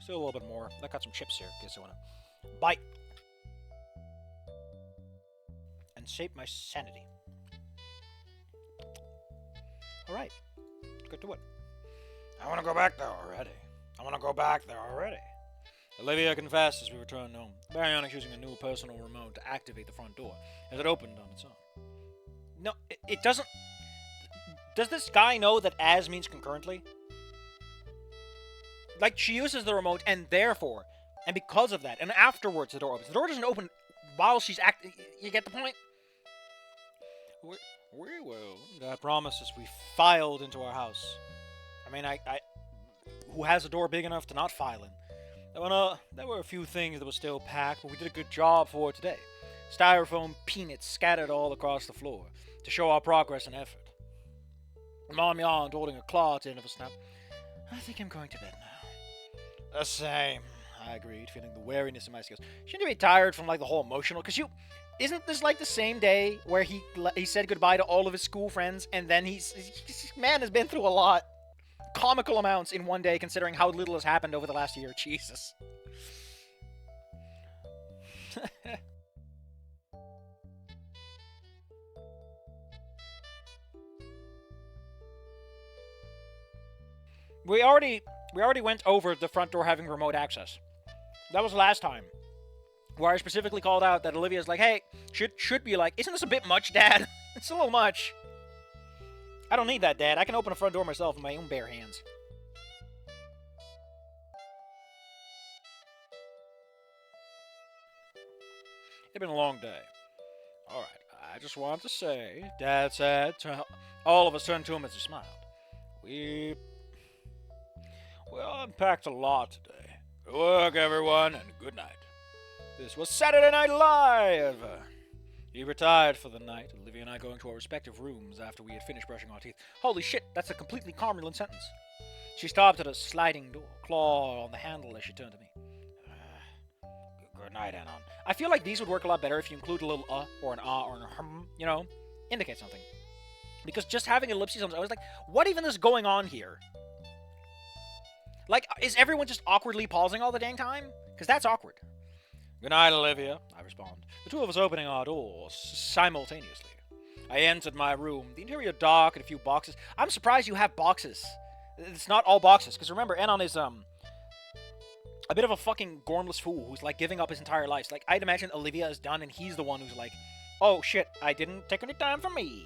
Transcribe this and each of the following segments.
Still a little bit more. I got some chips here. Guess I want to bite and save my sanity. All right, good to it. I want to go back there already. I want to go back there already. Olivia confessed as we returned home, Baryonyx using a new personal remote to activate the front door, as it opened on its own. No, it doesn't... Does this guy know that as means concurrently? Like, she uses the remote, and therefore, and because of that, and afterwards the door opens. The door doesn't open while she's acting. You get the point? We will. That promises we filed into our house. I mean, who has a door big enough to not file in? There were a few things that were still packed, but we did a good job for it today. Styrofoam peanuts scattered all across the floor to show our progress and effort. Mom yawned, holding a claw at the end of a snap. I think I'm going to bed now. The same, I agreed, feeling the weariness in my scales. Shouldn't you be tired from, like, the whole emotional? Because isn't this, like, the same day where he said goodbye to all of his school friends, and then man has been through a lot. Comical amounts in one day, considering how little has happened over the last year. Jesus. We already went over the front door having remote access. That was last time, where I specifically called out that Olivia's like, hey, should be like, isn't this a bit much, Dad? It's a little much. I don't need that, Dad. I can open a front door myself with my own bare hands. It's been a long day. Alright, I just want to say, Dad said, all of us turned to him as he smiled. We unpacked a lot today. Good work, everyone, and good night. This was Saturday Night Live! He retired for the night, Olivia and I going to our respective rooms after we had finished brushing our teeth. Holy shit, that's a completely Carmelin sentence. She stopped at a sliding door, claw on the handle as she turned to me. Good night, Anon. I feel like these would work a lot better if you include a little or an or an you know, indicate something. Because just having ellipses, I was like, what even is going on here? Like, is everyone just awkwardly pausing all the dang time? Because that's awkward. Good night, Olivia, I respond, the two of us opening our doors simultaneously. I entered my room, the interior dark and a few boxes. I'm surprised you have boxes. It's not all boxes, because remember, Anon is, a bit of a fucking gormless fool who's, like, giving up his entire life. Like, I'd imagine Olivia is done, and he's the one who's like, oh, shit, I didn't take any time for me.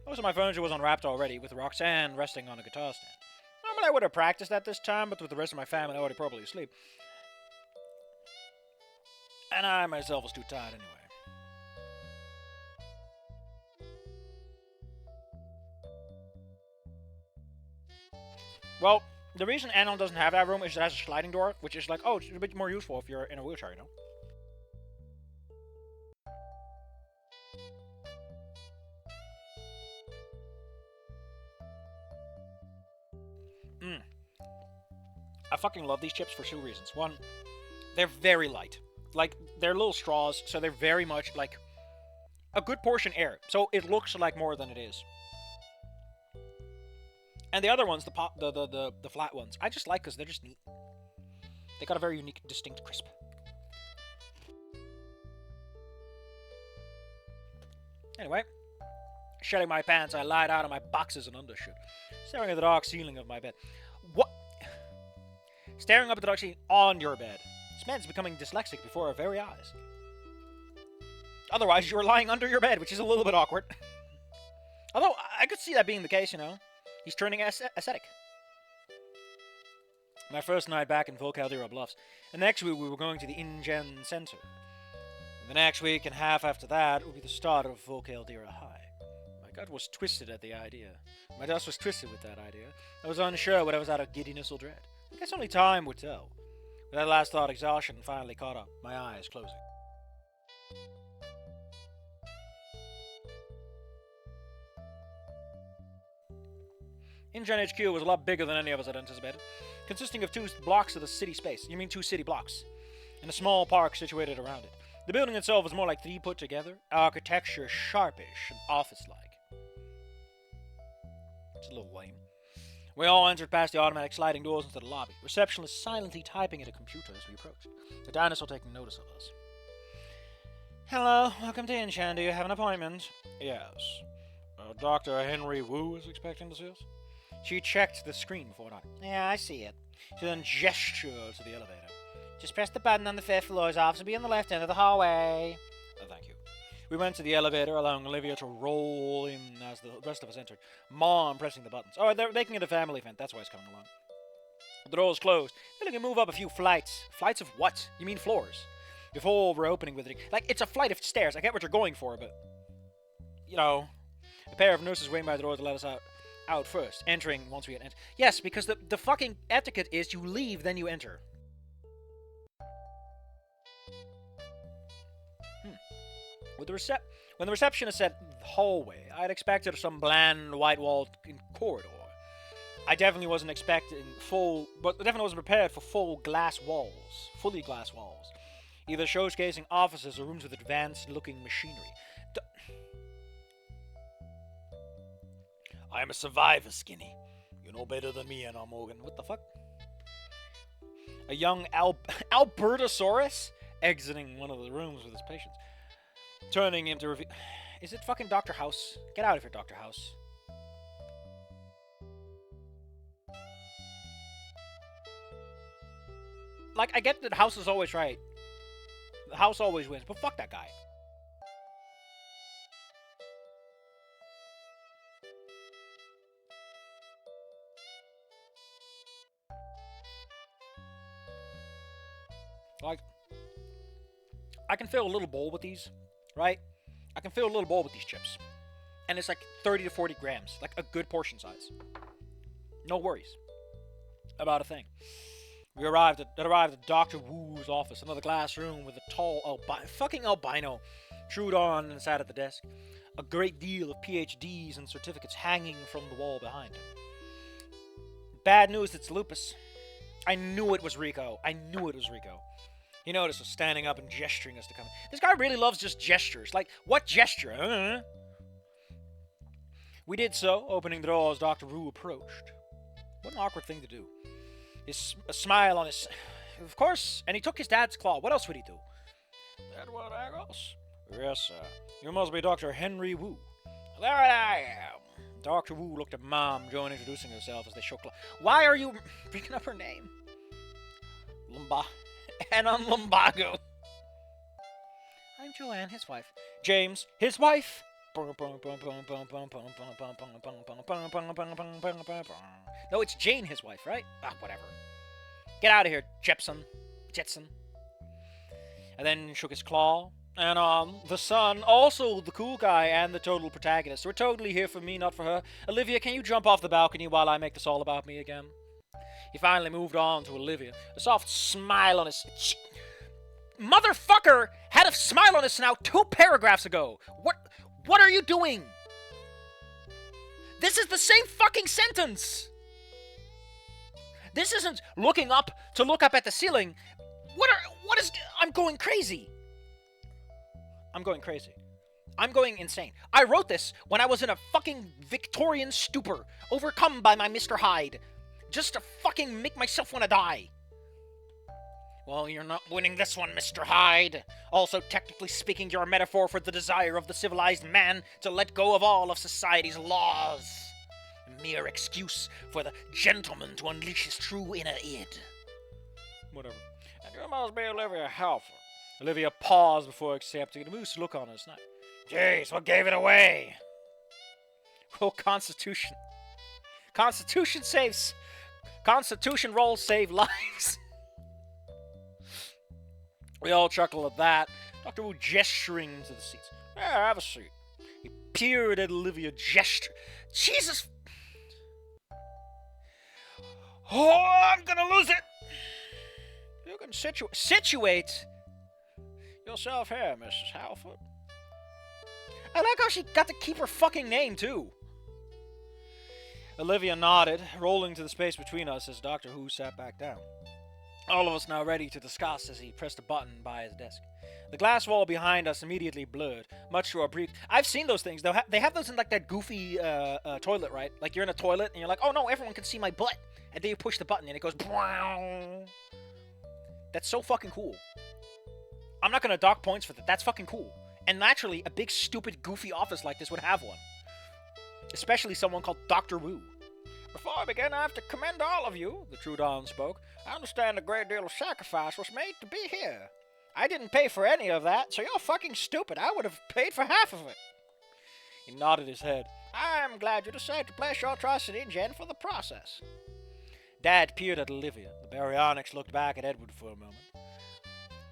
Most of my furniture was unwrapped already, with Roxanne resting on a guitar stand. Normally I would have practiced at this time, but with the rest of my family already probably asleep. And I myself was too tired anyway. Well, the reason Anon doesn't have that room is it has a sliding door, which is like, oh, it's a bit more useful if you're in a wheelchair, you know? I fucking love these chips for two reasons. One, they're very light. Like, they're little straws, so they're very much, like, a good portion air. So it looks like more than it is. And the other ones, the flat ones, I just like because they're just neat. They got a very unique, distinct crisp. Anyway, shedding my pants, I lied out on my boxes and undershirt, staring at the dark ceiling of my bed. What? Staring up at the dark ceiling on your bed. This man's becoming dyslexic before our very eyes. Otherwise, you're lying under your bed, which is a little bit awkward. Although, I could see that being the case, you know. He's turning ascetic. My first night back in Volcaldera Bluffs. And the next week, we were going to the InGen Center. And the next week and a half after that would be the start of Volcaldera High. My gut was twisted at the idea. My dust was twisted with that idea. I was unsure whether I was out of giddiness or dread. I guess only time would tell. With that last thought, exhaustion finally caught up, my eyes closing. InGen HQ was a lot bigger than any of us had anticipated, consisting of 2 blocks of the city space. You mean 2 city blocks, and a small park situated around it. The building itself was more like 3 put together, architecture sharpish and office-like. It's a little lame. We all entered past the automatic sliding doors into the lobby. Receptionist silently typing at a computer as we approached. The dinosaur taking notice of us. Hello, welcome to Inshan. Do you have an appointment? Yes. Dr. Henry Wu is expecting to see us. She checked the screen before nodding. Yeah, I see it. She then gestured to the elevator. Just press the button on the 5th floor's office and be on the left end of the hallway. Thank you. We went to the elevator, allowing Olivia to roll in as the rest of us entered. Mom pressing the buttons. Oh, they're making it a family event. That's why it's coming along. The door's closed. Then we can move up a few flights. Flights of what? You mean floors? Before we're opening with it. Like, it's a flight of stairs. I get what you're going for, but... You know... A pair of nurses waiting by the door to let us out first. Entering once we had entered. Yes, because the fucking etiquette is you leave, then you enter. When the receptionist said hallway, I'd expected some bland, white-walled corridor. I definitely wasn't expecting definitely wasn't prepared for fully glass walls. Either showcasing offices or rooms with advanced-looking machinery. I am a survivor, Skinny. You know better than me, Anna Morgan. What the fuck? A young Albertosaurus exiting one of the rooms with his patients. Turning him to review. Is it fucking Dr. House? Get out of here, Dr. House. Like, I get that House is always right. The House always wins, but fuck that guy. Like, I can fill a little bowl with these, right? I can fill a little bowl with these chips. And it's like 30 to 40 grams. Like a good portion size. No worries about a thing. We arrived at Dr. Wu's office. Another glass room with a tall fucking albino trued on and sat at the desk. A great deal of PhDs and certificates hanging from the wall behind him. Bad news, it's Lupus. I knew it was Rico. He noticed us standing up and gesturing us to come in. This guy really loves just gestures. Like, what gesture? We did so, opening the door as Dr. Wu approached. What an awkward thing to do. A smile on his... Of course, and he took his dad's claw. What else would he do? That what else? Yes, sir. You must be Dr. Henry Wu. There I am. Dr. Wu looked at Mom, Joan introducing herself as they shook... Why are you bringing up her name? Anna Lumbago. I'm Joanne, his wife. James, his wife. No, it's Jane, his wife, right? Ah, whatever. Get out of here, Jetson. And then shook his claw. And, the son, also the cool guy and the total protagonist. We're totally here for me, not for her. Olivia, can you jump off the balcony while I make this all about me again? He finally moved on to Olivia. A soft smile on his... Motherfucker had a smile on his snout 2 paragraphs ago. What are you doing? This is the same fucking sentence. This isn't looking up to look up at the ceiling. I'm going crazy. I'm going insane. I wrote this when I was in a fucking Victorian stupor, overcome by my Mr. Hyde. Just to fucking make myself want to die. Well, you're not winning this one, Mr. Hyde. Also, technically speaking, you're a metaphor for the desire of the civilized man to let go of all of society's laws. A mere excuse for the gentleman to unleash his true inner id. Whatever. And you must be Olivia Halford. Olivia paused before accepting a moose look on her snipe. Jeez, what gave it away? Well, Constitution. Constitution rolls save lives. We all chuckled at that. Dr. Wu gesturing to the seats. Yeah, have a seat. He peered at Olivia, gesture. Jesus! Oh, I'm gonna lose it! You can situate yourself here, Mrs. Halford. I like how she got to keep her fucking name, too. Olivia nodded, rolling to the space between us as Dr. Who sat back down. All of us now ready to discuss as he pressed a button by his desk. The glass wall behind us immediately blurred, much to our brief. I've seen those things. They have those in like that goofy toilet, right? Like you're in a toilet and you're like, oh no, everyone can see my butt. And then you push the button and it goes, brown. That's so fucking cool. I'm not gonna dock points for that. That's fucking cool. And naturally, a big, stupid, goofy office like this would have one. Especially someone called Dr. Wu. Before I begin, I have to commend all of you, the Trudon spoke. I understand a great deal of sacrifice was made to be here. I didn't pay for any of that, so you're fucking stupid. I would have paid for half of it. He nodded his head. I am glad you decided to place your trust in InGen for the process. Dad peered at Olivia. The baryonyx looked back at Edward for a moment.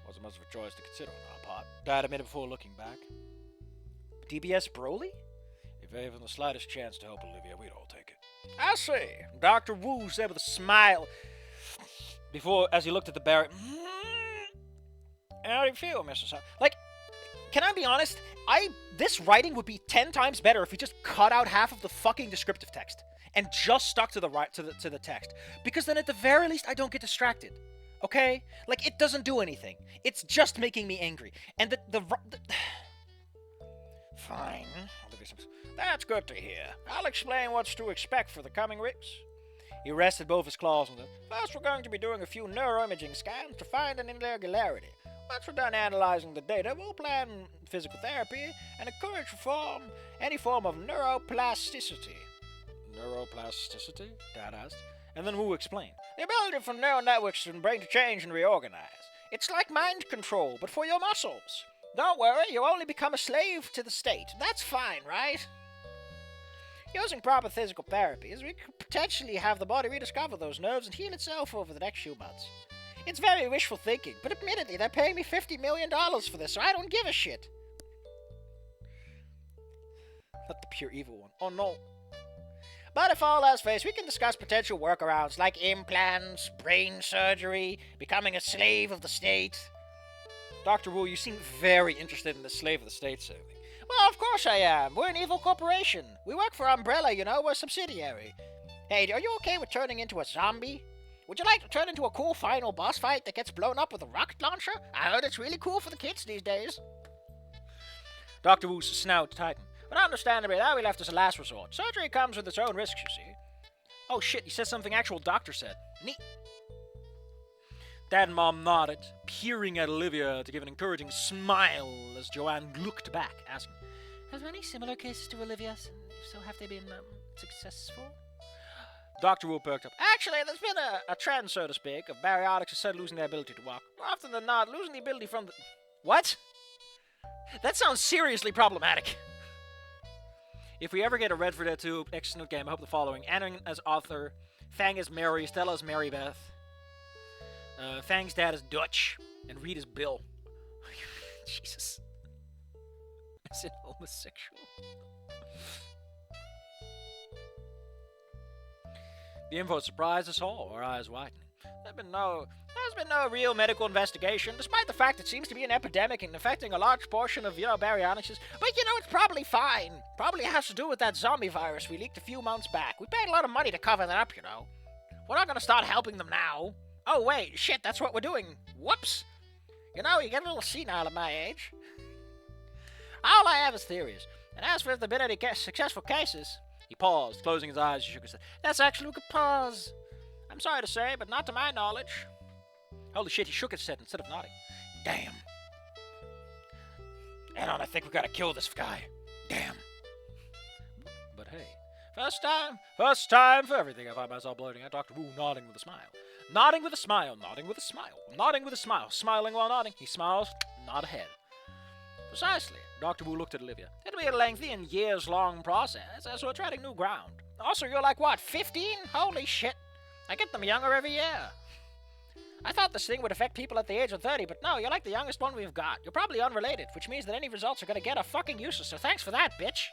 Wasn't much of a choice to consider on our part, Dad admitted before looking back. DBS Broly? If even the slightest chance to help Olivia, we'd all take it. I see, Dr. Wu said with a smile. Before, as he looked at the Barry... How do you feel, Mrs. Like, can I be honest? This writing would be 10 times better if he just cut out half of the fucking descriptive text and just stuck to the text. Because then at the very least, I don't get distracted. Okay? Like, it doesn't do anything. It's just making me angry. And the Fine. That's good to hear. I'll explain what's to expect for the coming weeks. He rested both his claws on them. First, we're going to be doing a few neuroimaging scans to find an irregularity. Once we're done analyzing the data, we'll plan physical therapy and encourage any form of neuroplasticity. Neuroplasticity? Dad asked. And then Wu explained. The ability for neural networks in the brain to change and reorganize. It's like mind control, but for your muscles. Don't worry, you only become a slave to the state. That's fine, right? Using proper physical therapies, we could potentially have the body rediscover those nerves and heal itself over the next few months. It's very wishful thinking, but admittedly, they're paying me $50 million for this, so I don't give a shit. Not the pure evil one. Oh no. But if all else fails, we can discuss potential workarounds like implants, brain surgery, becoming a slave of the state. Dr. Wu, you seem very interested in the slave of the state thing. Well, of course I am. We're an evil corporation. We work for Umbrella, you know, we're a subsidiary. Hey, are you okay with turning into a zombie? Would you like to turn into a cool final boss fight that gets blown up with a rocket launcher? I heard it's really cool for the kids these days. Dr. Wu's snout tightened. But understandably, that we left as a last resort. Surgery comes with its own risks, you see. Oh shit, he said something actual doctor said. Neat. Dad and Mom nodded, peering at Olivia to give an encouraging smile as Joanne looked back, asking, Has there any similar cases to Olivia's? If so, have they been successful? Dr. Wu perked up. Actually, there's been a trend, so to speak, of baryonyx who said losing their ability to walk. More often than not, losing the ability from the... What? That sounds seriously problematic. If we ever get a Red for Dead 2 X Snoot game, I hope the following. Aaron as author, Fang as Mary, Stella as Mary Beth, Fang's dad is Dutch, and Reed is Bill. Jesus. Is it homosexual? The info surprised us all, our eyes widening. There's been no real medical investigation, despite the fact it seems to be an epidemic and affecting a large portion of, baryonyxes. But, it's probably fine. Probably has to do with that zombie virus we leaked a few months back. We paid a lot of money to cover that up, We're not gonna start helping them now. Oh, wait, shit, that's what we're doing. Whoops. You get a little senile at my age. All I have is theories. And as for if there have been any successful cases... He paused, closing his eyes, he shook his head. That's actually a good pause. I'm sorry to say, but not to my knowledge. Holy shit, he shook his head instead of nodding. Damn. Anon, I think we gotta kill this guy. Damn. But hey, first time for everything. I find myself blurting out. Dr. Wu nodding with a smile. Nodding with a smile, nodding with a smile, nodding with a smile, smiling while nodding. He smiles, nod ahead. Precisely. Dr. Wu looked at Olivia. It'll be a lengthy and years-long process, as we're treading new ground. Also, you're like, what, 15? Holy shit. I get them younger every year. I thought this thing would affect people at the age of 30, but no, you're like the youngest one we've got. You're probably unrelated, which means that any results are gonna get a fucking useless, so thanks for that, bitch.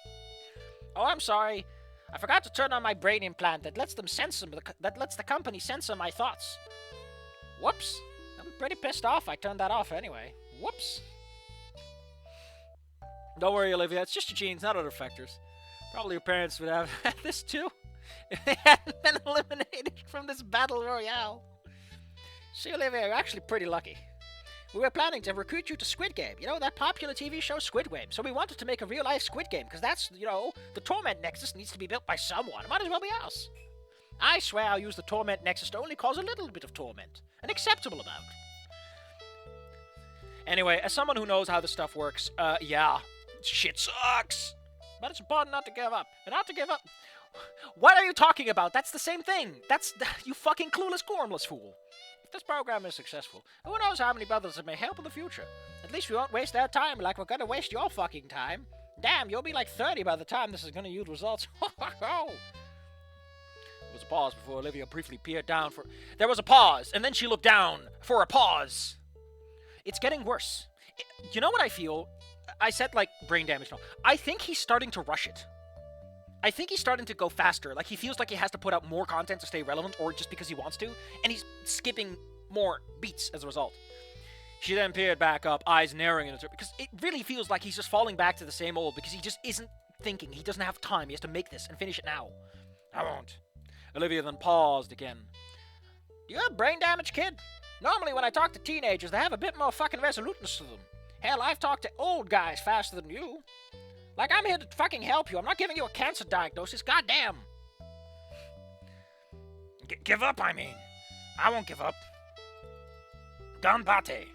Oh, I'm sorry. I forgot to turn on my brain implant that lets the company censor my thoughts. Whoops. I'm pretty pissed off I turned that off anyway. Whoops. Don't worry, Olivia. It's just your genes, not other factors. Probably your parents would have had this too if they hadn't been eliminated from this battle royale. See, Olivia, you're actually pretty lucky. We were planning to recruit you to Squid Game. You know, that popular TV show Squid Game. So we wanted to make a real-life Squid Game, because that's, you know, the Torment Nexus needs to be built by someone. It might as well be us. I swear I'll use the Torment Nexus to only cause a little bit of torment. An acceptable amount. Anyway, as someone who knows how this stuff works, yeah, shit sucks. But it's important not to give up. And not to give up... What are you talking about? That's the same thing. That's... You fucking clueless, gormless fool. If this program is successful, who knows how many brothers it may help in the future? At least we won't waste their time like we're gonna waste your fucking time. Damn, you'll be like 30 by the time this is gonna yield results. There was a pause before Olivia briefly peered down for... There was a pause, and then she looked down for a pause. It's getting worse. You know what I feel? I said, like, brain damage. No. I think he's starting to rush it. I think he's starting to go faster. Like, he feels like he has to put out more content to stay relevant, or just because he wants to, and he's skipping more beats as a result. She then peered back up, eyes narrowing in her, because it really feels like he's just falling back to the same old, because he just isn't thinking. He doesn't have time. He has to make this and finish it now. I won't. Olivia then paused again. You have brain damage, kid? Normally when I talk to teenagers, they have a bit more fucking resoluteness to them. Hell, I've talked to old guys faster than you. Like, I'm here to fucking help you. I'm not giving you a cancer diagnosis. Goddamn. Give up, I mean. I won't give up. Ganbate.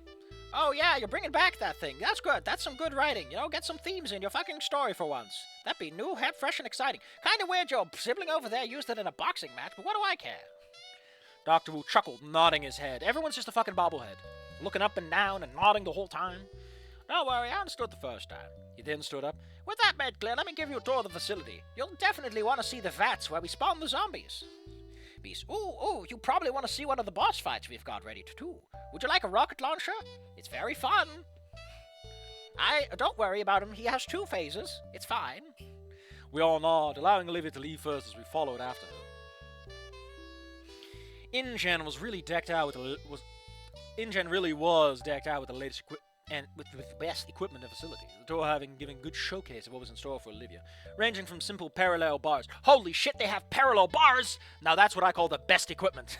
Oh, yeah, you're bringing back that thing. That's good. That's some good writing. You know, get some themes in your fucking story for once. That'd be new, hep, fresh, and exciting. Kind of weird your sibling over there used it in a boxing match, but what do I care? Dr. Wu chuckled, nodding his head. Everyone's just a fucking bobblehead. Looking up and down and nodding the whole time. Don't worry, I understood the first time. He then stood up. With that made clear, let me give you a tour of the facility. You'll definitely want to see the vats where we spawn the zombies. Ooh, you probably want to see one of the boss fights we've got ready to do. Would you like a rocket launcher? It's very fun. Don't worry about him. He has 2 phases. It's fine. We all nod, allowing Olivia to leave first as we followed after her. InGen was really decked out with InGen really was decked out with the latest equipment and with the best equipment and facility. The tour having given good showcase of what was in store for Olivia, ranging from simple parallel bars. Holy shit, they have parallel bars! Now that's what I call the best equipment.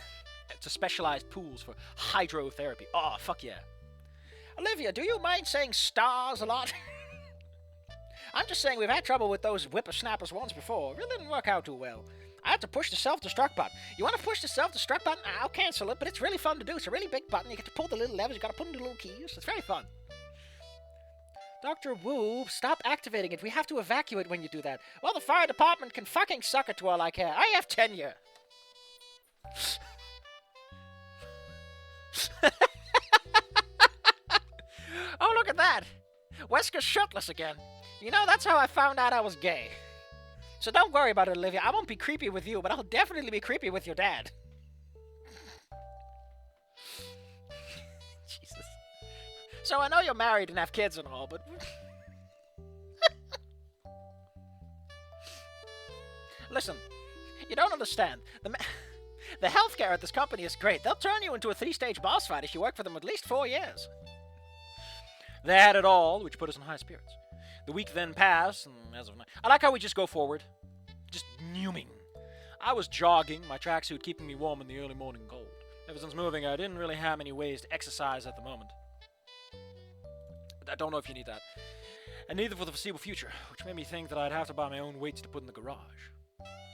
To specialized pools for hydrotherapy. Oh, fuck yeah. Olivia, do you mind saying stars a lot? I'm just saying we've had trouble with those whippersnappers once before. It really didn't work out too well. I had to push the self-destruct button. You want to push the self-destruct button? I'll cancel it, but it's really fun to do. It's a really big button. You get to pull the little levers. You got to put in the little keys. It's very fun. Dr. Wu, stop activating it. We have to evacuate when you do that. Well, the fire department can fucking suck it to all I care. I have tenure. Oh, look at that. Wesker's shirtless again. You know, that's how I found out I was gay. So don't worry about it, Olivia. I won't be creepy with you, but I'll definitely be creepy with your dad. Jesus. So I know you're married and have kids and all, but... Listen, you don't understand. The healthcare at this company is great. They'll turn you into a 3-stage boss fight if you work for them at least 4 years. They had it all, which put us in high spirits. The week then passed, and as of now... I like how we just go forward. Just numing. I was jogging, my tracksuit keeping me warm in the early morning cold. Ever since moving, I didn't really have many ways to exercise at the moment. I don't know if you need that. And neither for the foreseeable future, which made me think that I'd have to buy my own weights to put in the garage.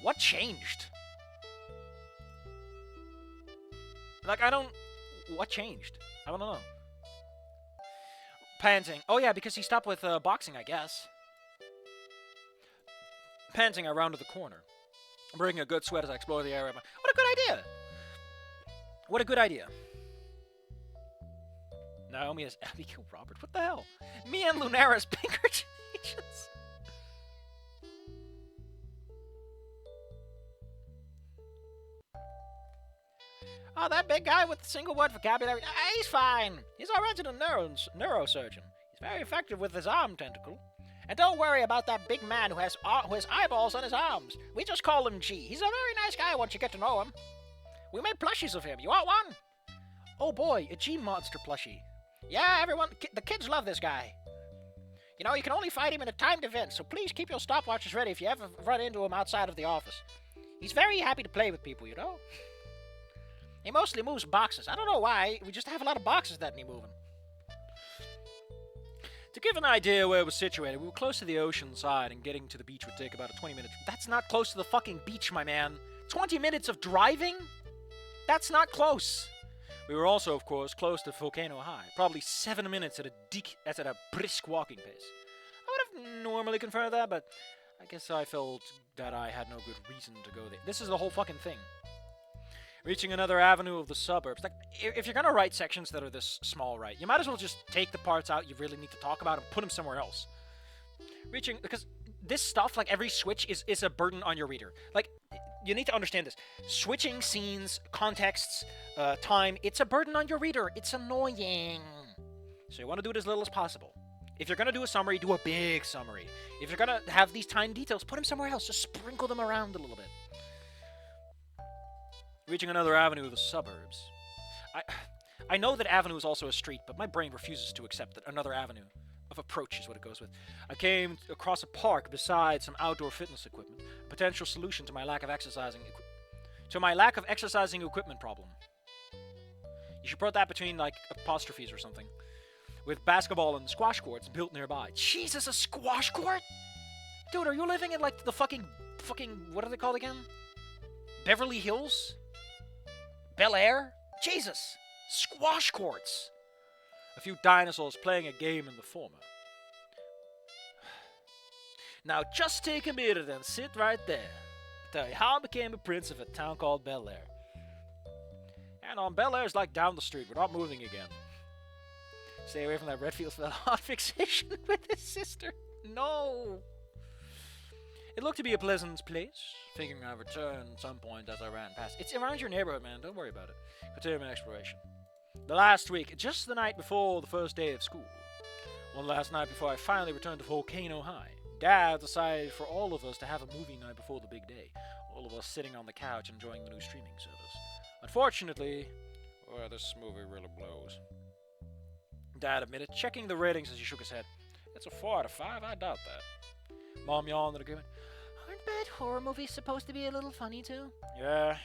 What changed? Like, what changed? I don't know. Panting. Oh yeah, because he stopped with boxing, I guess. Panting, I rounded the corner, breaking a good sweat as I explored the area. What a good idea! What a good idea. Naomi as Abigail Robert. What the hell? Me and Lunara as Pinkerton agents. Oh, that big guy with the single word vocabulary. He's fine. He's our resident neurosurgeon. He's very effective with his arm tentacle. And don't worry about that big man who has eyeballs on his arms. We just call him G. He's a very nice guy once you get to know him. We made plushies of him. You want one? Oh boy, a G monster plushie. Yeah, everyone, the kids love this guy. You know, you can only fight him in a timed event, so please keep your stopwatches ready if you ever run into him outside of the office. He's very happy to play with people, you know? He mostly moves boxes. I don't know why. We just have a lot of boxes that need moving. To give an idea where it was situated, we were close to the ocean side, and getting to the beach would take about a 20 minutes. That's not close to the fucking beach, my man. 20 minutes of driving? That's not close. We were also, of course, close to Volcano High, probably 7 minutes at a brisk walking pace. I would have normally conferred that, but I guess I felt that I had no good reason to go there. This is the whole fucking thing. Reaching another avenue of the suburbs. Like, if you're gonna write sections that are this small, right, you might as well just take the parts out you really need to talk about and put them somewhere else. Because this stuff, like every switch, is a burden on your reader. Like, you need to understand this. Switching scenes, contexts, time, it's a burden on your reader. It's annoying. So you want to do it as little as possible. If you're going to do a summary, do a big summary. If you're going to have these tiny details, put them somewhere else. Just sprinkle them around a little bit. Reaching another avenue of the suburbs. I know that avenue is also a street, but my brain refuses to accept that another avenue of approach is what it goes with. I came across a park beside some outdoor fitness equipment, a potential solution to my lack of exercising equipment problem. You should put that between like apostrophes or something. With basketball and squash courts built nearby. Jesus, a squash court? Dude, are you living in like the fucking what are they called again? Beverly Hills? Bel Air? Jesus, squash courts. A few dinosaurs playing a game in the former. Now just take a minute and sit right there. I'll tell you how I became a prince of a town called Bel Air. And on Bel Air's like down the street. We're not moving again. Stay away from that Redfield hot fixation with his sister. No. It looked to be a pleasant place. Figuring I'd return at some point as I ran past. It's around your neighborhood, man. Don't worry about it. Continue my exploration. The last week, just the night before the first day of school. One last night before I finally returned to Volcano High. Dad decided for all of us to have a movie night before the big day. All of us sitting on the couch enjoying the new streaming service. Unfortunately, well, this movie really blows. Dad admitted, checking the ratings as he shook his head. It's a 4 out of 5, I doubt that. Mom yawned in agreement. Aren't bad horror movies supposed to be a little funny too? Yeah.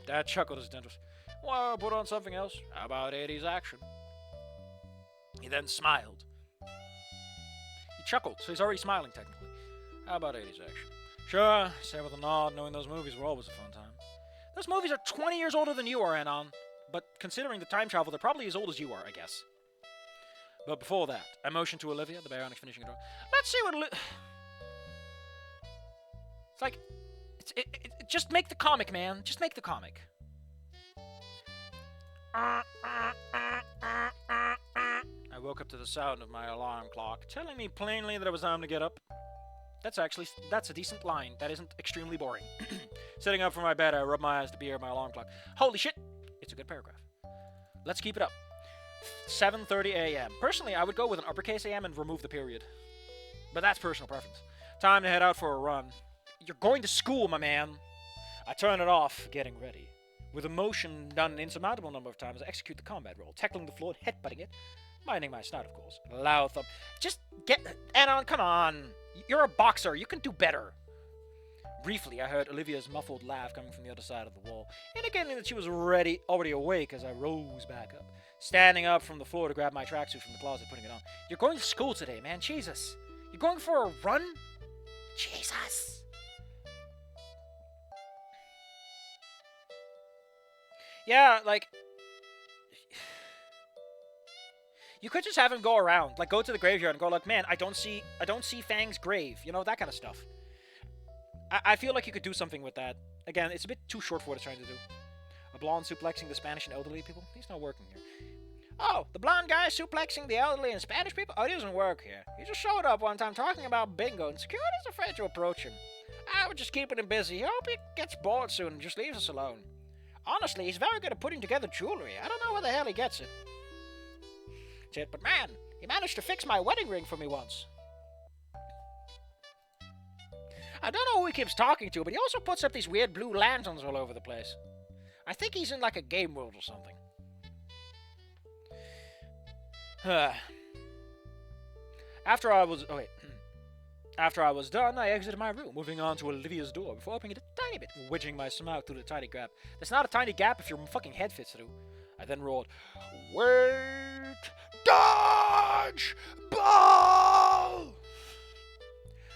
Dad chuckled as dentist. Well, put on something else. How about 80s action? He then smiled. He chuckled, so he's already smiling technically. How about 80s action? Sure, said with a nod, knowing those movies were always a fun time. Those movies are 20 years older than you are, Anon. But considering the time travel, they're probably as old as you are, I guess. But before that, I motioned to Olivia, the Baroness finishing her door. Let's see what It's like... just make the comic, man. Just make the comic. I woke up to the sound of my alarm clock, telling me plainly that it was time to get up. That's a decent line. That isn't extremely boring. Sitting up from my bed, I rubbed my eyes to beer my alarm clock. Holy shit! It's a good paragraph. Let's keep it up. 7:30 a.m. Personally, I would go with an uppercase a.m. and remove the period. But that's personal preference. Time to head out for a run. You're going to school, my man. I turn it off, getting ready. With a motion done an insurmountable number of times, I execute the combat roll, tackling the floor and headbutting it, minding my snout, of course. A loud thump. Just get... Anon, come on. You're a boxer. You can do better. Briefly, I heard Olivia's muffled laugh coming from the other side of the wall, indicating that she was already awake as I rose back up, standing up from the floor to grab my tracksuit from the closet, putting it on. You're going to school today, man. Jesus. You're going for a run? Jesus. Yeah, like... You could just have him go around, like go to the graveyard and go like, man, I don't see Fang's grave, you know, that kind of stuff. I feel like you could do something with that. Again, it's a bit too short for what it's trying to do. A blonde suplexing the Spanish and elderly people? He's not working here. Oh, the blonde guy suplexing the elderly and Spanish people? Oh, he doesn't work here. He just showed up one time talking about bingo, and security's afraid to approach him. I would just keeping him busy. I hope he gets bored soon and just leaves us alone. Honestly, he's very good at putting together jewelry. I don't know where the hell he gets it. But man, he managed to fix my wedding ring for me once. I don't know who he keeps talking to, but he also puts up these weird blue lanterns all over the place. I think he's in like a game world or something. After I was done, I exited my room, moving on to Olivia's door before opening it a tiny bit, wedging my snout through the tiny gap. There's not a tiny gap if your fucking head fits through. I then rolled, wait, dodge, ball!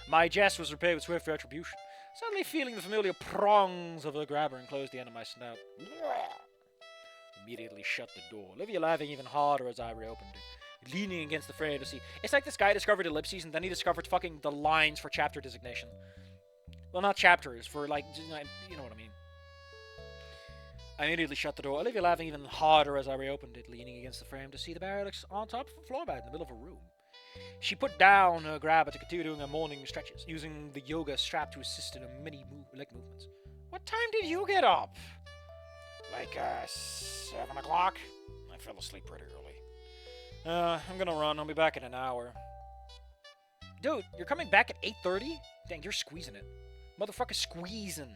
My jest was repaid with swift retribution, suddenly feeling the familiar prongs of the grabber enclose the end of my snout. Immediately shut the door, Olivia laughing even harder as I reopened it, leaning against the frame to see. It's like this guy discovered ellipses and then he discovered fucking the lines for chapter designation. Well, not chapters, for like, you know what I mean. I immediately shut the door, Olivia laughing even harder as I reopened it, leaning against the frame to see the barracks on top of a floor mat in the middle of a room. She put down her grabber to continue doing her morning stretches, using the yoga strap to assist in her many leg movements. What time did you get up? Like, 7 o'clock? I fell asleep pretty early. I'm gonna run. I'll be back in an hour. Dude, you're coming back at 8:30? Dang, you're squeezing it. Motherfucker squeezing.